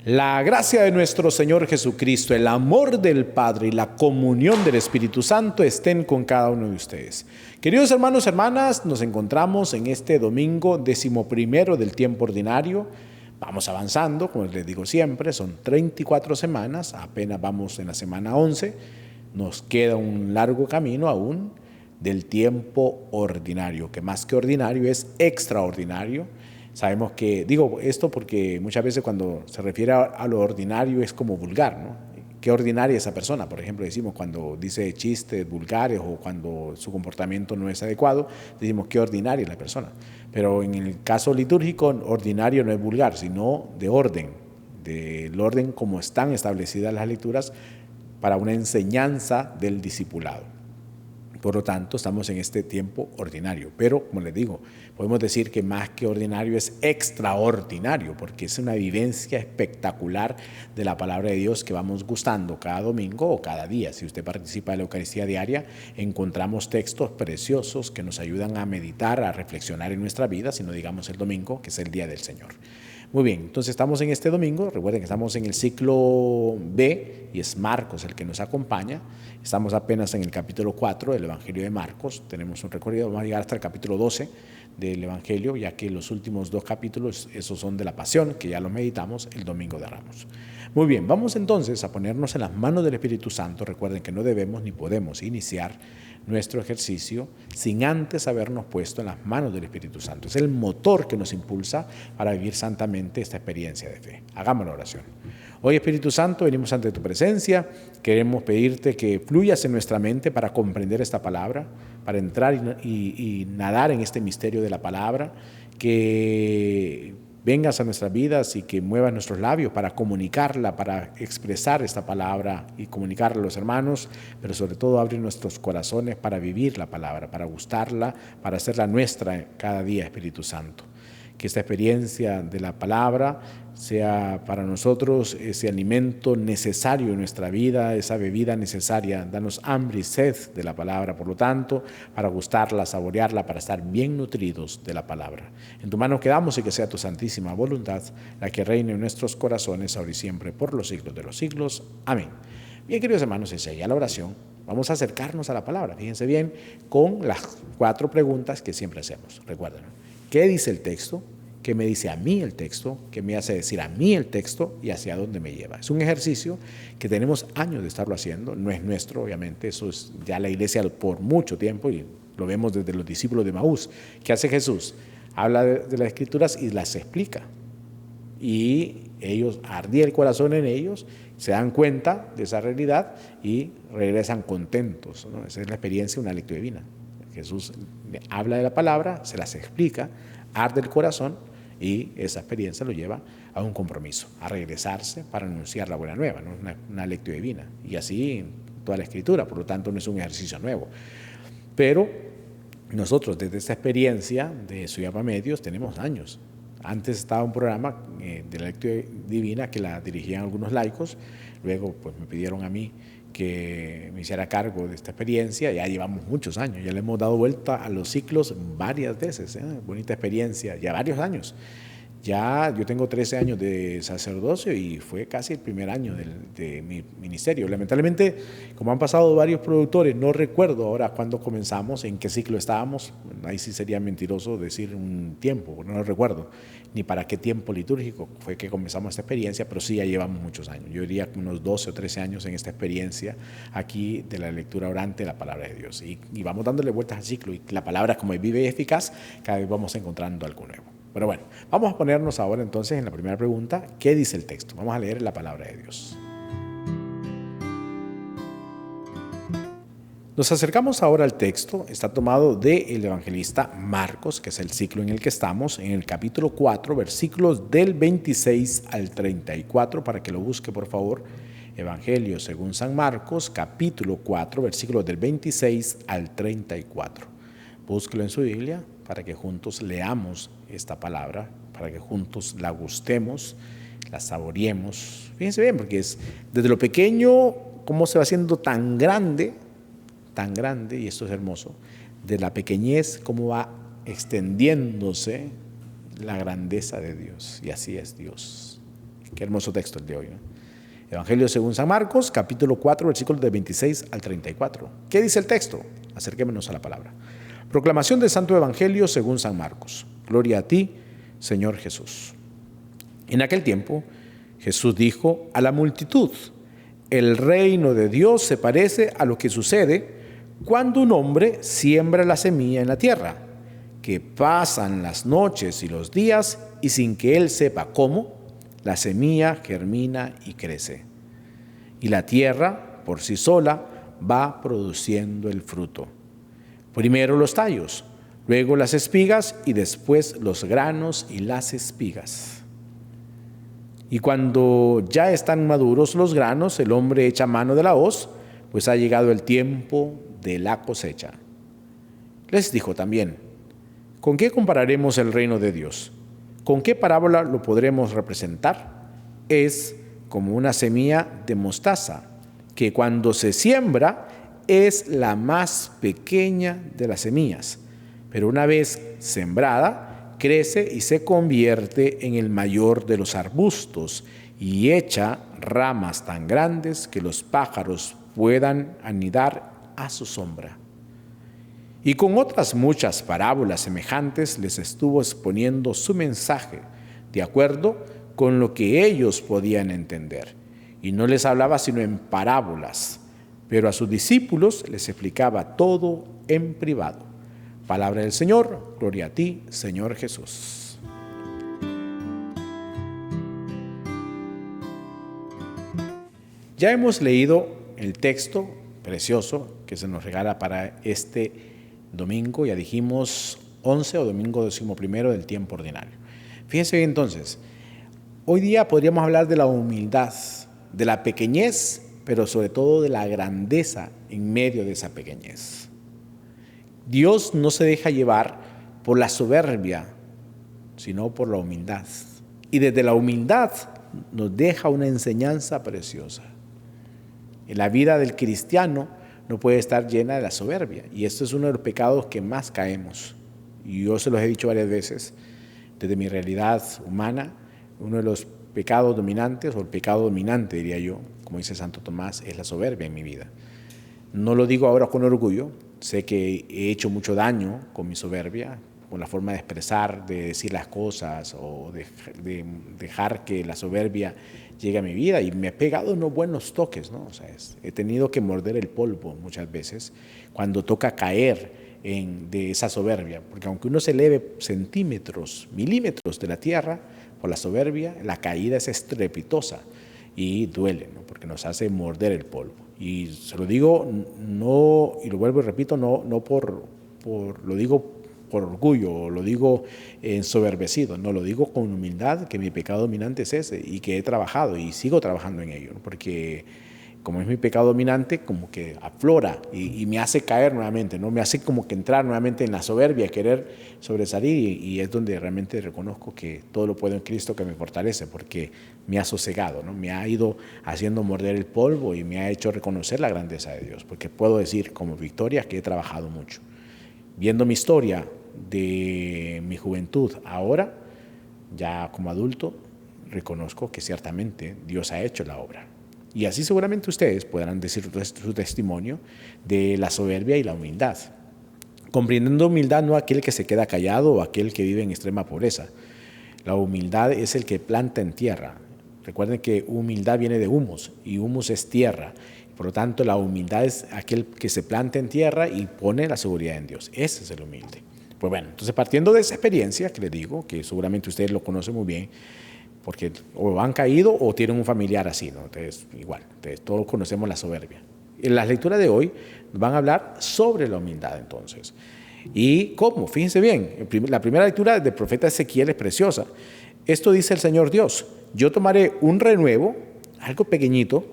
La gracia de nuestro Señor Jesucristo, el amor del Padre y la comunión del Espíritu Santo estén con cada uno de ustedes. Queridos hermanos y hermanas, nos encontramos en este domingo 11º del tiempo ordinario. Vamos avanzando, como les digo siempre, son 34 semanas, apenas vamos en la semana 11. Nos queda un largo camino aún del tiempo ordinario, que más que ordinario es extraordinario. Sabemos que, digo esto porque muchas veces cuando se refiere a lo ordinario es como vulgar, ¿no? ¿Qué ordinaria esa persona? Por ejemplo, decimos cuando dice chistes vulgares o cuando su comportamiento no es adecuado, decimos qué ordinaria es la persona. Pero en el caso litúrgico, ordinario no es vulgar, sino de orden, del orden como están establecidas las lecturas para una enseñanza del discipulado. Por lo tanto, estamos en este tiempo ordinario, pero como les digo, podemos decir que más que ordinario es extraordinario, porque es una vivencia espectacular de la palabra de Dios que vamos gustando cada domingo o cada día. Si usted participa de la Eucaristía diaria, encontramos textos preciosos que nos ayudan a meditar, a reflexionar en nuestra vida, si no digamos el domingo, que es el día del Señor. Muy bien, entonces estamos en este domingo, recuerden que estamos en el ciclo B y es Marcos el que nos acompaña. Estamos apenas en el capítulo 4 del Evangelio de Marcos, tenemos un recorrido, vamos a llegar hasta el capítulo 12 del Evangelio, ya que los últimos 2 capítulos, esos son de la Pasión, que ya los meditamos el Domingo de Ramos. Muy bien, vamos entonces a ponernos en las manos del Espíritu Santo. Recuerden que no debemos ni podemos iniciar nuestro ejercicio sin antes habernos puesto en las manos del Espíritu Santo. Es el motor que nos impulsa para vivir santamente esta experiencia de fe. Hagamos la oración. Hoy, Espíritu Santo, venimos ante tu presencia. Queremos pedirte que fluyas en nuestra mente para comprender esta palabra, para entrar y nadar en este misterio de la palabra, que vengas a nuestras vidas y que muevas nuestros labios para comunicarla, para expresar esta palabra y comunicarla a los hermanos, pero sobre todo abrir nuestros corazones para vivir la palabra, para gustarla, para hacerla nuestra cada día, Espíritu Santo. Que esta experiencia de la palabra sea para nosotros ese alimento necesario en nuestra vida, esa bebida necesaria. Danos hambre y sed de la palabra, por lo tanto, para gustarla, saborearla, para estar bien nutridos de la palabra. En tu mano quedamos y que sea tu santísima voluntad la que reine en nuestros corazones, ahora y siempre, por los siglos de los siglos. Amén. Bien, queridos hermanos, esa ya la oración. Vamos a acercarnos a la palabra, fíjense bien, con las 4 preguntas que siempre hacemos. Recuerden, ¿qué dice el texto? ¿Qué me dice a mí el texto? ¿Qué me hace decir a mí el texto? ¿Y hacia dónde me lleva? Es un ejercicio que tenemos años de estarlo haciendo. No es nuestro, obviamente. Eso es ya la iglesia por mucho tiempo y lo vemos desde los discípulos de Maús. ¿Qué hace Jesús? Habla de las Escrituras y las explica. Y ellos, ardía el corazón en ellos, se dan cuenta de esa realidad y regresan contentos, ¿no? Esa es la experiencia de una lectura divina. Jesús habla de la palabra, se las explica, arde el corazón y esa experiencia lo lleva a un compromiso, a regresarse para anunciar la buena nueva, ¿no? Una lectura divina. Y así en toda la Escritura, por lo tanto no es un ejercicio nuevo. Pero nosotros desde esta experiencia de Suyapa Medios tenemos años. Antes estaba un programa de la lectura divina que la dirigían algunos laicos, luego pues me pidieron a mí que me hiciera cargo de esta experiencia. Ya llevamos muchos años, ya le hemos dado vuelta a los ciclos varias veces, bonita experiencia, ya varios años. Ya yo tengo 13 años de sacerdocio y fue casi el primer año de mi ministerio. Lamentablemente, como han pasado varios productores, no recuerdo ahora cuándo comenzamos, en qué ciclo estábamos. Ahí sí sería mentiroso decir un tiempo, no lo recuerdo, ni para qué tiempo litúrgico fue que comenzamos esta experiencia, pero sí ya llevamos muchos años. Yo diría unos 12 o 13 años en esta experiencia aquí de la lectura orante de la palabra de Dios. Y vamos dándole vueltas al ciclo y la palabra, como es viva y eficaz, cada vez vamos encontrando algo nuevo. Pero bueno, vamos a ponernos ahora entonces en la primera pregunta. ¿Qué dice el texto? Vamos a leer la palabra de Dios. Nos acercamos ahora al texto. Está tomado del evangelista Marcos, que es el ciclo en el que estamos, en el capítulo 4, versículos del 26 al 34, para que lo busque por favor. Evangelio según San Marcos, capítulo 4, versículos del 26 al 34. Búsquelo en su Biblia para que juntos leamos esta palabra, para que juntos la gustemos, la saboreemos. Fíjense bien, porque es desde lo pequeño, cómo se va haciendo tan grande, y esto es hermoso, de la pequeñez, cómo va extendiéndose la grandeza de Dios. Y así es Dios. Qué hermoso texto el de hoy, ¿no? Evangelio según San Marcos, capítulo 4, versículos de 26 al 34. ¿Qué dice el texto? Acerquémonos a la palabra. Proclamación del Santo Evangelio según San Marcos. Gloria a ti, Señor Jesús. En aquel tiempo, Jesús dijo a la multitud: el reino de Dios se parece a lo que sucede cuando un hombre siembra la semilla en la tierra, que pasan las noches y los días y sin que él sepa cómo, la semilla germina y crece. Y la tierra, por sí sola, va produciendo el fruto. Primero los tallos, luego las espigas y después los granos y las espigas. Y cuando ya están maduros los granos, el hombre echa mano de la hoz, pues ha llegado el tiempo de la cosecha. Les dijo también: ¿con qué compararemos el reino de Dios? ¿Con qué parábola lo podremos representar? Es como una semilla de mostaza, que cuando se siembra es la más pequeña de las semillas, pero una vez sembrada, crece y se convierte en el mayor de los arbustos y echa ramas tan grandes que los pájaros puedan anidar a su sombra. Y con otras muchas parábolas semejantes les estuvo exponiendo su mensaje, de acuerdo con lo que ellos podían entender. Y no les hablaba sino en parábolas, pero a sus discípulos les explicaba todo en privado. Palabra del Señor, gloria a ti, Señor Jesús. Ya hemos leído el texto precioso que se nos regala para este domingo, ya dijimos 11 o domingo 11 del tiempo ordinario. Fíjense bien entonces, hoy día podríamos hablar de la humildad, de la pequeñez, pero sobre todo de la grandeza en medio de esa pequeñez. Dios no se deja llevar por la soberbia, sino por la humildad. Y desde la humildad nos deja una enseñanza preciosa. En la vida del cristiano no puede estar llena de la soberbia. Y esto es uno de los pecados que más caemos. Y yo se los he dicho varias veces, desde mi realidad humana, uno de los pecados dominantes, o el pecado dominante, diría yo, como dice Santo Tomás, es la soberbia en mi vida. No lo digo ahora con orgullo, sé que he hecho mucho daño con mi soberbia, con la forma de expresar, de decir las cosas, o de dejar que la soberbia llegue a mi vida, y me he pegado unos buenos toques, ¿no? O sea, he tenido que morder el polvo muchas veces cuando toca caer de esa soberbia, porque aunque uno se eleve centímetros, milímetros de la tierra por la soberbia, la caída es estrepitosa y duele, ¿no? Porque nos hace morder el polvo. Y se lo digo, no, y lo vuelvo y repito, no lo digo por orgullo, o lo digo ensoberbecido, no, lo digo con humildad, que mi pecado dominante es ese, y que he trabajado y sigo trabajando en ello, ¿no? Porque como es mi pecado dominante, como que aflora y me hace caer nuevamente, ¿no? Me hace como que entrar nuevamente en la soberbia, querer sobresalir, y es donde realmente reconozco que todo lo puedo en Cristo que me fortalece, porque me ha sosegado, ¿no? Me ha ido haciendo morder el polvo y me ha hecho reconocer la grandeza de Dios, porque puedo decir como victoria que he trabajado mucho. Viendo mi historia de mi juventud ahora, ya como adulto, reconozco que ciertamente Dios ha hecho la obra. Y así seguramente ustedes podrán decir su testimonio de la soberbia y la humildad. Comprendiendo humildad no aquel que se queda callado o aquel que vive en extrema pobreza. La humildad es el que planta en tierra. Recuerden que humildad viene de humus, y humus es tierra. Por lo tanto, la humildad es aquel que se planta en tierra y pone la seguridad en Dios. Ese es el humilde. Pues bueno, entonces partiendo de esa experiencia que les digo, que seguramente ustedes lo conocen muy bien, porque o han caído o tienen un familiar así, ¿no? Entonces, igual, todos conocemos la soberbia. En las lecturas de hoy van a hablar sobre la humildad, entonces. ¿Y cómo? Fíjense bien, la primera lectura del profeta Ezequiel es preciosa. Esto dice el Señor Dios: yo tomaré un renuevo, algo pequeñito,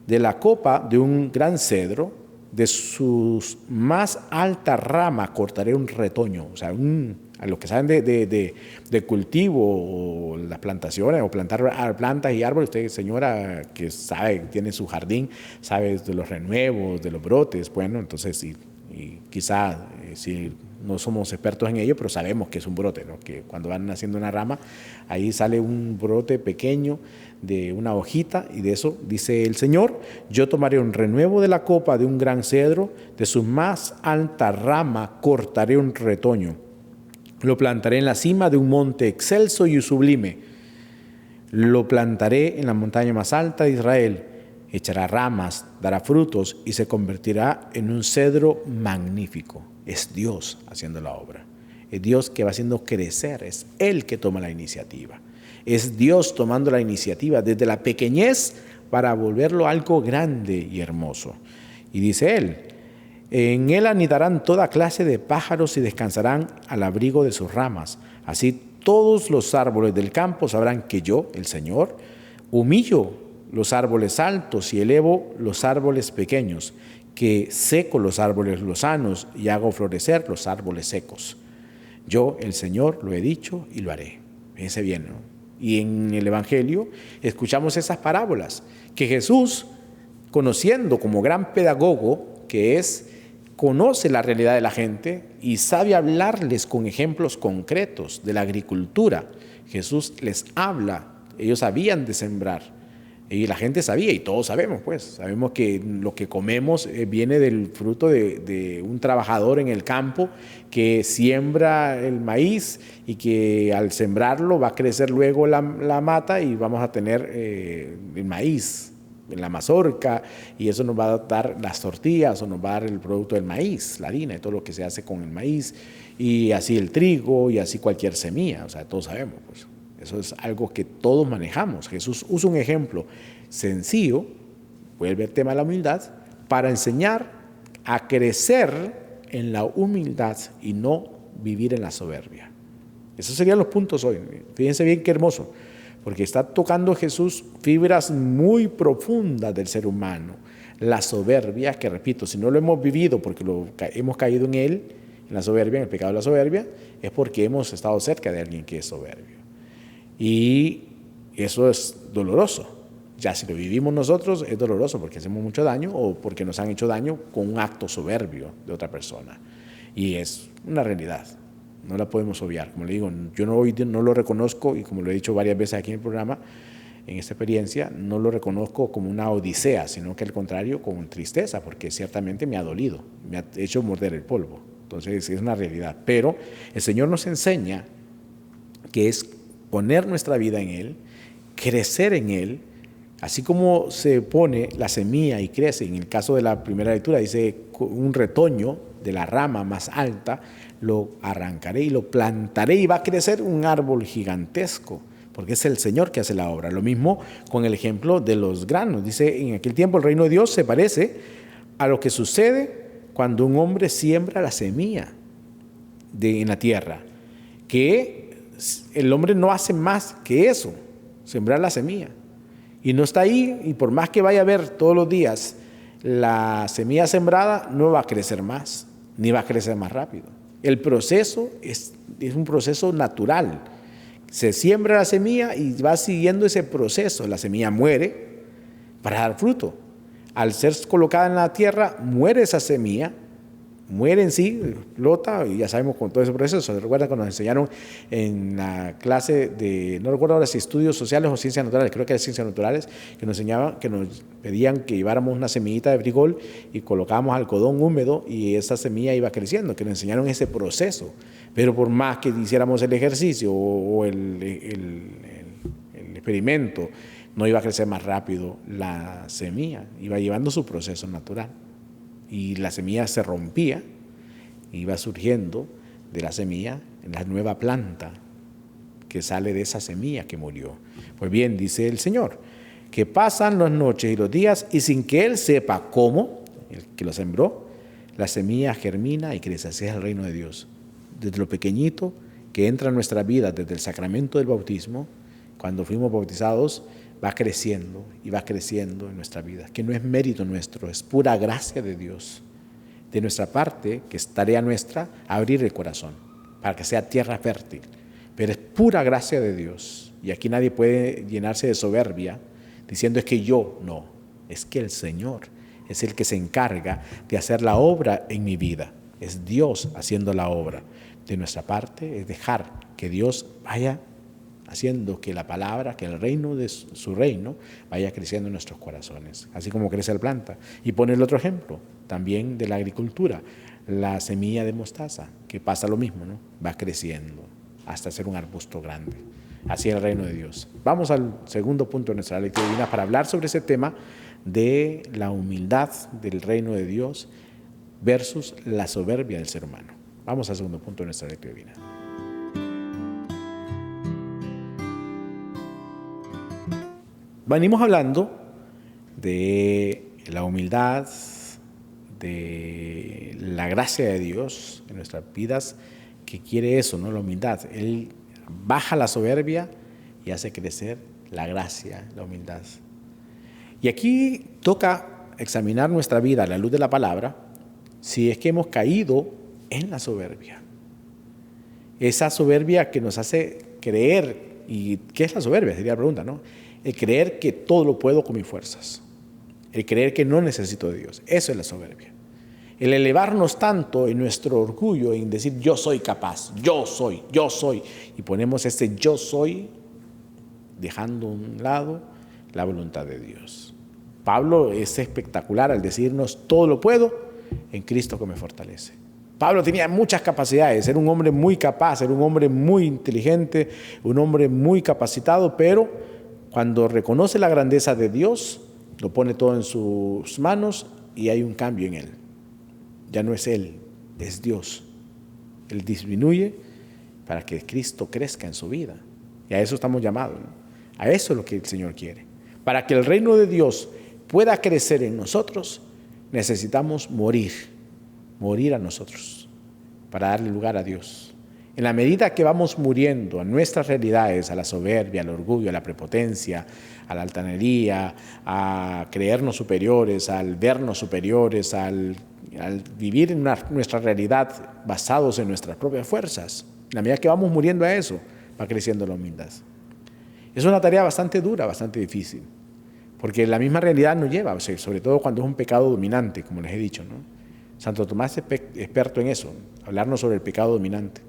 de la copa de un gran cedro, de sus más alta rama cortaré un retoño. O sea, a los que saben de cultivo o las plantaciones o plantar plantas y árboles, usted, señora, que sabe, tiene su jardín, sabe de los renuevos, de los brotes, bueno, entonces y quizá si no somos expertos en ello, pero sabemos que es un brote, ¿no? Que cuando van naciendo una rama, ahí sale un brote pequeño de una hojita, y de eso dice el Señor: yo tomaré un renuevo de la copa de un gran cedro, de su más alta rama cortaré un retoño, lo plantaré en la cima de un monte excelso y sublime, lo plantaré en la montaña más alta de Israel, echará ramas, dará frutos y se convertirá en un cedro magnífico. Es Dios haciendo la obra. Es Dios que va haciendo crecer. Es Él que toma la iniciativa. Es Dios tomando la iniciativa desde la pequeñez para volverlo algo grande y hermoso. Y dice Él: en Él anidarán toda clase de pájaros y descansarán al abrigo de sus ramas. Así todos los árboles del campo sabrán que yo, el Señor, humillo los árboles altos y elevo los árboles pequeños, que seco los árboles lozanos y hago florecer los árboles secos. Yo, el Señor, lo he dicho y lo haré. Fíjense bien, ¿no? Y en el Evangelio escuchamos esas parábolas que Jesús, conociendo como gran pedagogo que es, conoce la realidad de la gente y sabe hablarles con ejemplos concretos de la agricultura. Jesús les habla, ellos sabían de sembrar. Y la gente sabía, y todos sabemos, pues, sabemos que lo que comemos viene del fruto de un trabajador en el campo que siembra el maíz y que al sembrarlo va a crecer luego la mata y vamos a tener el maíz en la mazorca, y eso nos va a dar las tortillas o nos va a dar el producto del maíz, la harina y todo lo que se hace con el maíz, y así el trigo y así cualquier semilla, o sea, todos sabemos, pues. Eso es algo que todos manejamos. Jesús usa un ejemplo sencillo, vuelve el tema de la humildad, para enseñar a crecer en la humildad y no vivir en la soberbia. Esos serían los puntos hoy. Fíjense bien qué hermoso, porque está tocando Jesús fibras muy profundas del ser humano. La soberbia, que repito, si no lo hemos vivido porque hemos caído en él, en la soberbia, en el pecado de la soberbia, es porque hemos estado cerca de alguien que es soberbio. Y eso es doloroso. Ya si lo vivimos nosotros es doloroso porque hacemos mucho daño o porque nos han hecho daño con un acto soberbio de otra persona. Y es una realidad, no la podemos obviar. Como le digo, yo no lo reconozco, y como lo he dicho varias veces aquí en el programa, en esta experiencia, no lo reconozco como una odisea, sino que al contrario, con tristeza, porque ciertamente me ha dolido, me ha hecho morder el polvo. Entonces es una realidad. Pero el Señor nos enseña que es poner nuestra vida en Él, crecer en Él, así como se pone la semilla y crece. En el caso de la primera lectura dice: un retoño de la rama más alta lo arrancaré y lo plantaré y va a crecer un árbol gigantesco, porque es el Señor que hace la obra. Lo mismo con el ejemplo de los granos. Dice: en aquel tiempo el reino de Dios se parece a lo que sucede cuando un hombre siembra la semilla en la tierra, que el hombre no hace más que eso, sembrar la semilla. Y no está ahí, y por más que vaya a ver todos los días la semilla sembrada, no va a crecer más, ni va a crecer más rápido. El proceso es un proceso natural. Se siembra la semilla y va siguiendo ese proceso. La semilla muere para dar fruto. Al ser colocada en la tierra, muere esa semilla, muere en sí, explota, y ya sabemos con todo ese proceso. ¿Se recuerda cuando nos enseñaron en la clase de, no recuerdo ahora si estudios sociales o ciencias naturales, creo que era ciencias naturales, que nos enseñaban, que nos pedían que lleváramos una semillita de frijol y colocábamos algodón húmedo y esa semilla iba creciendo, que nos enseñaron ese proceso. Pero por más que hiciéramos el ejercicio o el experimento, no iba a crecer más rápido la semilla, iba llevando su proceso natural. Y la semilla se rompía, iba surgiendo de la semilla la nueva planta que sale de esa semilla que murió. Pues bien, dice el Señor, que pasan las noches y los días y sin que Él sepa cómo, el que lo sembró, la semilla germina y crece. Así es el reino de Dios. Desde lo pequeñito que entra en nuestra vida, desde el sacramento del bautismo, cuando fuimos bautizados, va creciendo y va creciendo en nuestra vida, que no es mérito nuestro, es pura gracia de Dios. De nuestra parte, que es tarea nuestra, abrir el corazón para que sea tierra fértil, pero es pura gracia de Dios. Y aquí nadie puede llenarse de soberbia diciendo: es que yo, no, es que el Señor es el que se encarga de hacer la obra en mi vida. Es Dios haciendo la obra. De nuestra parte es dejar que Dios vaya haciendo que la palabra, que el reino de su reino vaya creciendo en nuestros corazones, así como crece la planta. Y pone el otro ejemplo, también de la agricultura, la semilla de mostaza, que pasa lo mismo, ¿no? Va creciendo hasta ser un arbusto grande. Así es el reino de Dios. Vamos al segundo punto de nuestra lectura divina para hablar sobre ese tema de la humildad del reino de Dios versus la soberbia del ser humano. Vamos al segundo punto de nuestra lectura divina. Venimos hablando de la humildad, de la gracia de Dios en nuestras vidas, que quiere eso, ¿no? La humildad. Él baja la soberbia y hace crecer la gracia, la humildad. Y aquí toca examinar nuestra vida a la luz de la palabra, si es que hemos caído en la soberbia. Esa soberbia que nos hace creer, ¿y qué es la soberbia? Sería la pregunta, ¿no? El creer que todo lo puedo con mis fuerzas. El creer que no necesito de Dios. Eso es la soberbia. El elevarnos tanto en nuestro orgullo, en decir yo soy capaz, yo soy. Y ponemos ese yo soy dejando a un lado la voluntad de Dios. Pablo es espectacular al decirnos todo lo puedo en Cristo que me fortalece. Pablo tenía muchas capacidades, era un hombre muy capaz, era un hombre muy inteligente, un hombre muy capacitado, pero cuando reconoce la grandeza de Dios, lo pone todo en sus manos y hay un cambio en él. Ya no es él, es Dios. Él disminuye para que Cristo crezca en su vida. Y a eso estamos llamados, ¿no? A eso es lo que el Señor quiere. Para que el reino de Dios pueda crecer en nosotros, necesitamos morir a nosotros, para darle lugar a Dios. En la medida que vamos muriendo a nuestras realidades, a la soberbia, al orgullo, a la prepotencia, a la altanería, a creernos superiores, al vernos superiores, al vivir en nuestra realidad basados en nuestras propias fuerzas, en la medida que vamos muriendo a eso, va creciendo la humildad. Es una tarea bastante dura, bastante difícil, porque la misma realidad nos lleva, o sea, sobre todo cuando es un pecado dominante, como les he dicho, ¿no? Santo Tomás es experto en eso, hablarnos sobre el pecado dominante.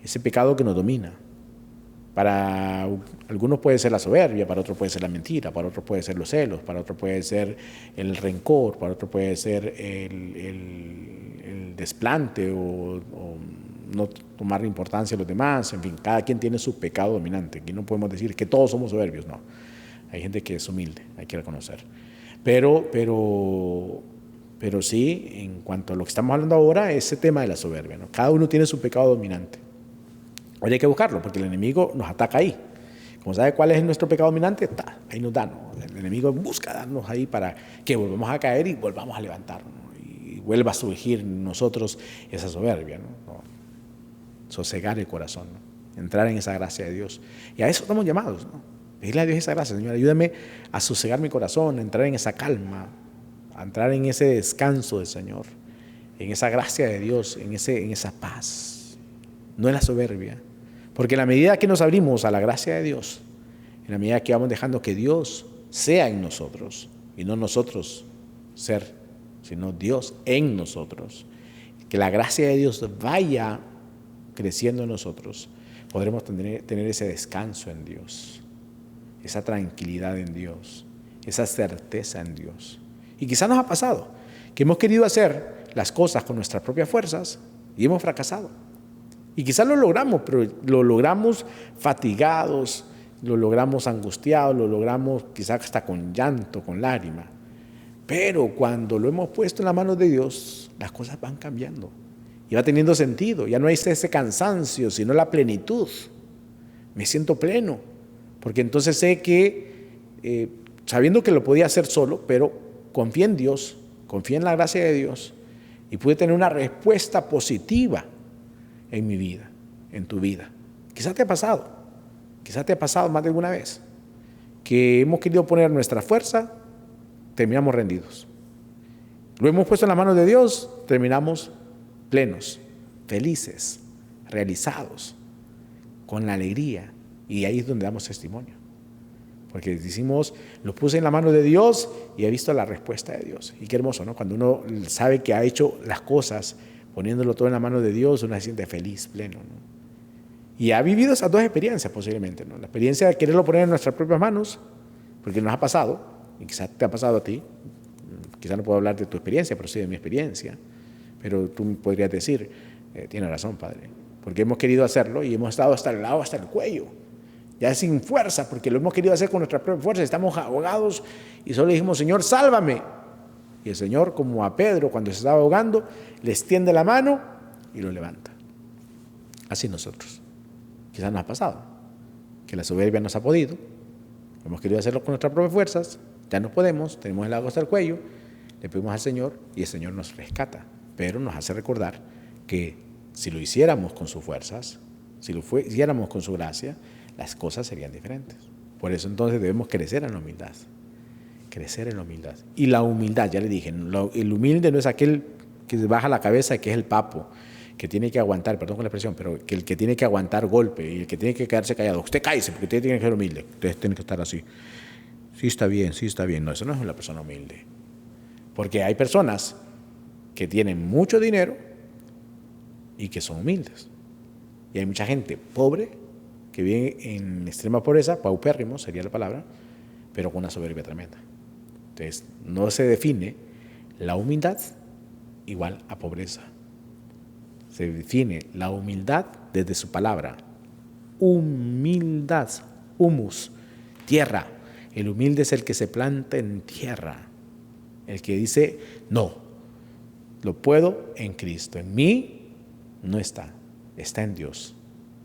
Ese pecado que nos domina. Para algunos puede ser la soberbia, para otros puede ser la mentira, para otros puede ser los celos, para otros puede ser el rencor, para otros puede ser el desplante o no tomar importancia a los demás. En fin, cada quien tiene su pecado dominante. Aquí no podemos decir que todos somos soberbios, no. Hay gente que es humilde, hay que reconocer. Pero sí, en cuanto a lo que estamos hablando ahora, ese tema de la soberbia, ¿no? Cada uno tiene su pecado dominante. Hoy hay que buscarlo, porque el enemigo nos ataca ahí. Como sabe cuál es nuestro pecado dominante, ahí nos da, ¿no? El enemigo busca darnos ahí para que volvamos a caer y volvamos a levantarnos, ¿no? Y vuelva a surgir en nosotros esa soberbia, ¿no? Sosegar el corazón, ¿no? Entrar en esa gracia de Dios. Y a eso estamos llamados, ¿no? Pedirle a Dios esa gracia. Señor, ayúdame a sosegar mi corazón, a entrar en esa calma, a entrar en ese descanso del Señor, en esa gracia de Dios, en esa paz, no en la soberbia. Porque en la medida que nos abrimos a la gracia de Dios, en la medida que vamos dejando que Dios sea en nosotros, y no nosotros ser, sino Dios en nosotros, que la gracia de Dios vaya creciendo en nosotros, podremos tener ese descanso en Dios, esa tranquilidad en Dios, esa certeza en Dios. Y quizás nos ha pasado que hemos querido hacer las cosas con nuestras propias fuerzas y hemos fracasado. Y quizás lo logramos, pero lo logramos fatigados, lo logramos angustiados, lo logramos quizás hasta con llanto, con lágrima. Pero cuando lo hemos puesto en las manos de Dios, las cosas van cambiando y va teniendo sentido. Ya no hay ese cansancio, sino la plenitud. Me siento pleno, porque entonces sé que, sabiendo que lo podía hacer solo, pero confié en Dios, confié en la gracia de Dios y pude tener una respuesta positiva en mi vida, en tu vida. Quizás te ha pasado más de alguna vez, que hemos querido poner nuestra fuerza, terminamos rendidos. Lo hemos puesto en las manos de Dios, terminamos plenos, felices, realizados, con la alegría, y ahí es donde damos testimonio. Porque decimos, lo puse en la mano de Dios y he visto la respuesta de Dios. Y qué hermoso, ¿no? Cuando uno sabe que ha hecho las cosas poniéndolo todo en la mano de Dios, uno se siente feliz, pleno, ¿no? Y ha vivido esas dos experiencias posiblemente, ¿no? La experiencia de quererlo poner en nuestras propias manos, porque nos ha pasado, y quizás te ha pasado a ti, quizás no puedo hablar de tu experiencia, pero sí de mi experiencia, pero tú podrías decir, tiene razón, Padre, porque hemos querido hacerlo y hemos estado hasta el lado, hasta el cuello, ya sin fuerza, porque lo hemos querido hacer con nuestra propia fuerza, estamos ahogados y solo dijimos, Señor, sálvame. Y el Señor, como a Pedro cuando se estaba ahogando, le extiende la mano y lo levanta. Así nosotros. Quizás nos ha pasado, que la soberbia nos ha podido, hemos querido hacerlo con nuestras propias fuerzas, ya no podemos, tenemos el agua hasta el cuello, le pedimos al Señor y el Señor nos rescata, pero nos hace recordar que si lo hiciéramos con sus fuerzas, si lo hiciéramos con su gracia, las cosas serían diferentes. Por eso entonces debemos crecer en la humildad, crecer en la humildad. Y la humildad, ya le dije, el humilde no es aquel que baja la cabeza, que es el papo, que tiene que aguantar, perdón con la expresión, pero que el que tiene que aguantar golpe y el que tiene que quedarse callado. Usted cállese porque usted tiene que ser humilde, usted tiene que estar así. Sí está bien, sí está bien. No, eso no es una persona humilde. Porque hay personas que tienen mucho dinero y que son humildes. Y hay mucha gente pobre que vive en extrema pobreza, paupérrimo sería la palabra, pero con una soberbia tremenda. Entonces, no se define la humildad igual a pobreza. Se define la humildad desde su palabra. Humildad, humus, tierra. El humilde es el que se planta en tierra. El que dice, no, lo puedo en Cristo. En mí no está, está en Dios.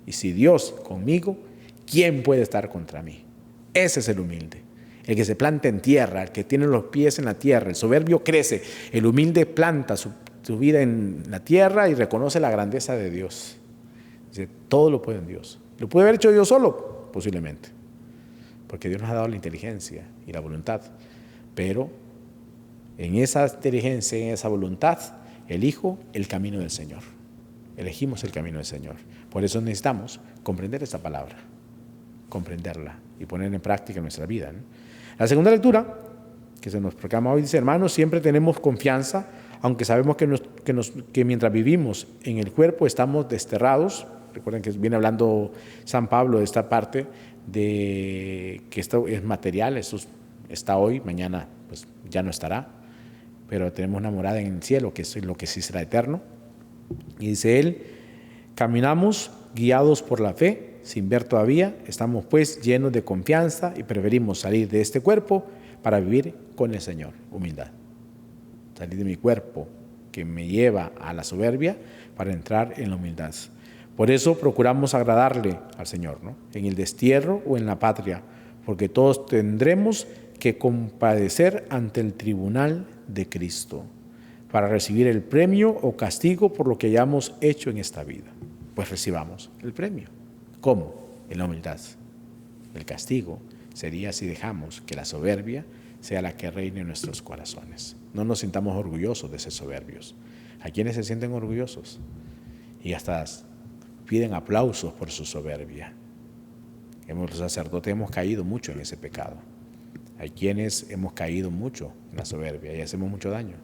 Y si Dios conmigo, ¿quién puede estar contra mí? Ese es el humilde. El que se planta en tierra, el que tiene los pies en la tierra. El soberbio crece, el humilde planta su vida en la tierra y reconoce la grandeza de Dios. Dice, todo lo puede en Dios. ¿Lo puede haber hecho Dios solo? Posiblemente. Porque Dios nos ha dado la inteligencia y la voluntad. Pero en esa inteligencia, en esa voluntad, elijo el camino del Señor. Elegimos el camino del Señor. Por eso necesitamos comprender esta palabra, comprenderla y ponerla en práctica en nuestra vida, ¿no? La segunda lectura que se nos proclama hoy dice, hermanos, siempre tenemos confianza, aunque sabemos que mientras vivimos en el cuerpo estamos desterrados. Recuerden que viene hablando San Pablo de esta parte de que esto es material, esto está hoy, mañana pues ya no estará, pero tenemos una morada en el cielo, que es lo que sí será eterno. Y dice él, caminamos guiados por la fe, sin ver todavía, estamos pues llenos de confianza y preferimos salir de este cuerpo para vivir con el Señor. Humildad. Salir de mi cuerpo que me lleva a la soberbia para entrar en la humildad. Por eso procuramos agradarle al Señor, ¿no? En el destierro o en la patria, porque todos tendremos que compadecer ante el tribunal de Cristo para recibir el premio o castigo por lo que hayamos hecho en esta vida. Pues recibamos el premio. ¿Cómo? En la humildad. El castigo sería si dejamos que la soberbia sea la que reine en nuestros corazones. No nos sintamos orgullosos de ser soberbios. Hay quienes se sienten orgullosos y hasta piden aplausos por su soberbia. Los sacerdotes hemos caído mucho en ese pecado. Hay quienes hemos caído mucho en la soberbia y hacemos mucho daño.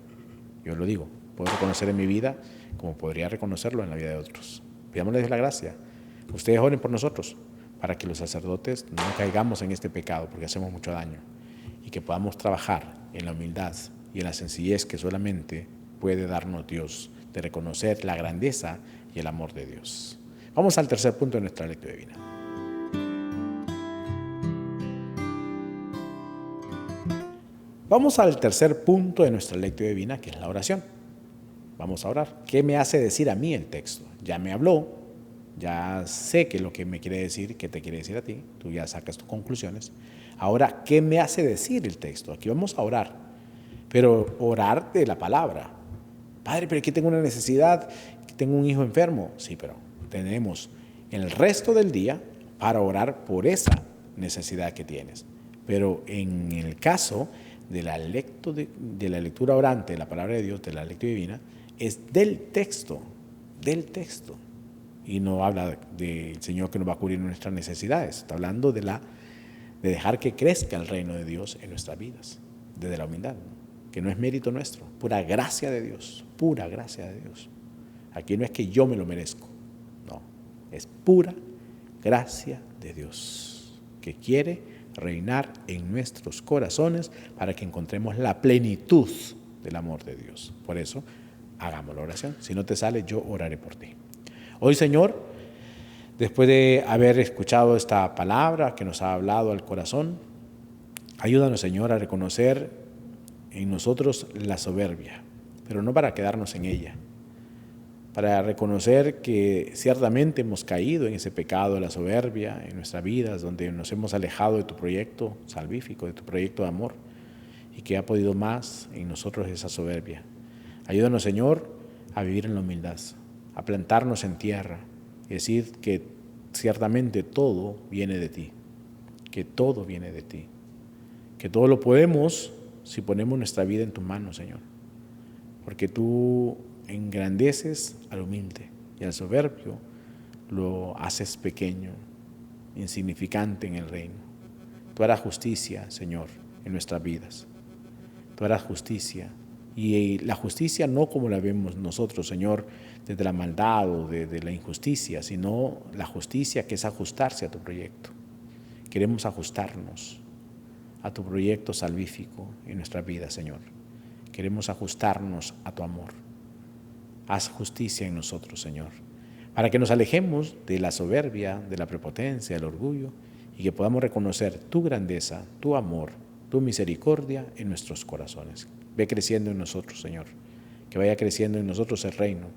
Yo lo digo, puedo reconocer en mi vida como podría reconocerlo en la vida de otros. Pidámosles la gracia. Ustedes oren por nosotros para que los sacerdotes no caigamos en este pecado porque hacemos mucho daño y que podamos trabajar en la humildad y en la sencillez que solamente puede darnos Dios, de reconocer la grandeza y el amor de Dios. Vamos al tercer punto de nuestra lectura divina. Vamos al tercer punto de nuestra lectura divina, que es la oración. Vamos a orar. ¿Qué me hace decir a mí el texto? Ya me habló, ya sé qué es lo que me quiere decir, qué te quiere decir a ti, tú ya sacas tus conclusiones. Ahora, ¿qué me hace decir el texto? Aquí vamos a orar, pero orar de la palabra. Padre, pero aquí tengo una necesidad, tengo un hijo enfermo. Sí, pero tenemos el resto del día para orar por esa necesidad que tienes. Pero en el caso de la lectura orante, de la palabra de Dios, de la lectura divina, es del texto, y no habla del Señor que nos va a cubrir nuestras necesidades, está hablando de dejar que crezca el reino de Dios en nuestras vidas, desde la humildad, ¿no? Que no es mérito nuestro, pura gracia de Dios, pura gracia de Dios. Aquí no es que yo me lo merezco, no, es pura gracia de Dios que quiere reinar en nuestros corazones para que encontremos la plenitud del amor de Dios. Por eso, hagamos la oración. Si no te sale, yo oraré por ti. Hoy, Señor, después de haber escuchado esta palabra que nos ha hablado al corazón, ayúdanos, Señor, a reconocer en nosotros la soberbia, pero no para quedarnos en ella, para reconocer que ciertamente hemos caído en ese pecado de la soberbia en nuestras vidas, donde nos hemos alejado de tu proyecto salvífico, de tu proyecto de amor, y que ha podido más en nosotros esa soberbia. Ayúdanos, Señor, a vivir en la humildad, a plantarnos en tierra y decir que ciertamente todo viene de ti, que todo viene de ti, que todo lo podemos si ponemos nuestra vida en tus manos, Señor, porque tú engrandeces al humilde y al soberbio lo haces pequeño, insignificante en el reino. Tú harás justicia, Señor, en nuestras vidas. Tú harás justicia, y la justicia no como la vemos nosotros, Señor, desde la maldad o de la injusticia, sino la justicia que es ajustarse a tu proyecto. Queremos ajustarnos a tu proyecto salvífico en nuestras vidas, Señor. Queremos ajustarnos a tu amor. Haz justicia en nosotros, Señor, para que nos alejemos de la soberbia, de la prepotencia, del orgullo, y que podamos reconocer tu grandeza, tu amor, tu misericordia en nuestros corazones. Ve creciendo en nosotros, Señor, que vaya creciendo en nosotros el reino,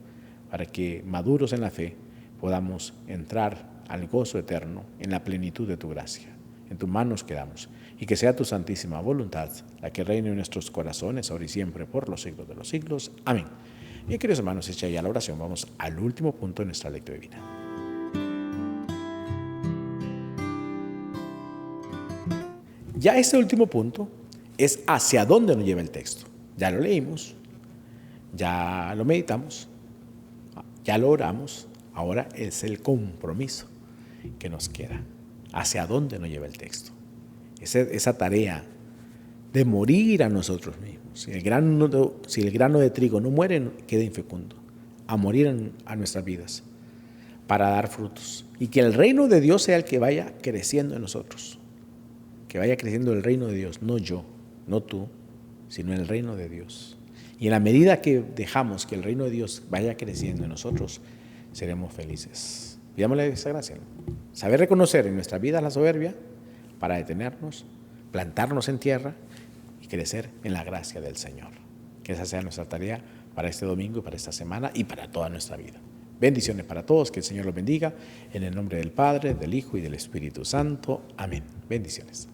para que, maduros en la fe, podamos entrar al gozo eterno en la plenitud de tu gracia. En tus manos quedamos, y que sea tu santísima voluntad la que reine en nuestros corazones, ahora y siempre, por los siglos de los siglos. Amén. Bien, queridos hermanos, hecha ya la oración, vamos al último punto de nuestra lectura divina. Ya este último punto es hacia dónde nos lleva el texto. Ya lo leímos, ya lo meditamos, ya lo oramos, ahora es el compromiso que nos queda. Hacia dónde nos lleva el texto. Esa tarea de morir a nosotros mismos. Si el grano de trigo no muere, queda infecundo. A morir a nuestras vidas para dar frutos. Y que el reino de Dios sea el que vaya creciendo en nosotros. Que vaya creciendo el reino de Dios, no yo, no tú, sino el reino de Dios. Y en la medida que dejamos que el reino de Dios vaya creciendo en nosotros, seremos felices. Pidámosle esa gracia, ¿no? Saber reconocer en nuestra vida la soberbia para detenernos, plantarnos en tierra y crecer en la gracia del Señor. Que esa sea nuestra tarea para este domingo, para esta semana y para toda nuestra vida. Bendiciones para todos, que el Señor los bendiga, en el nombre del Padre, del Hijo y del Espíritu Santo. Amén. Bendiciones.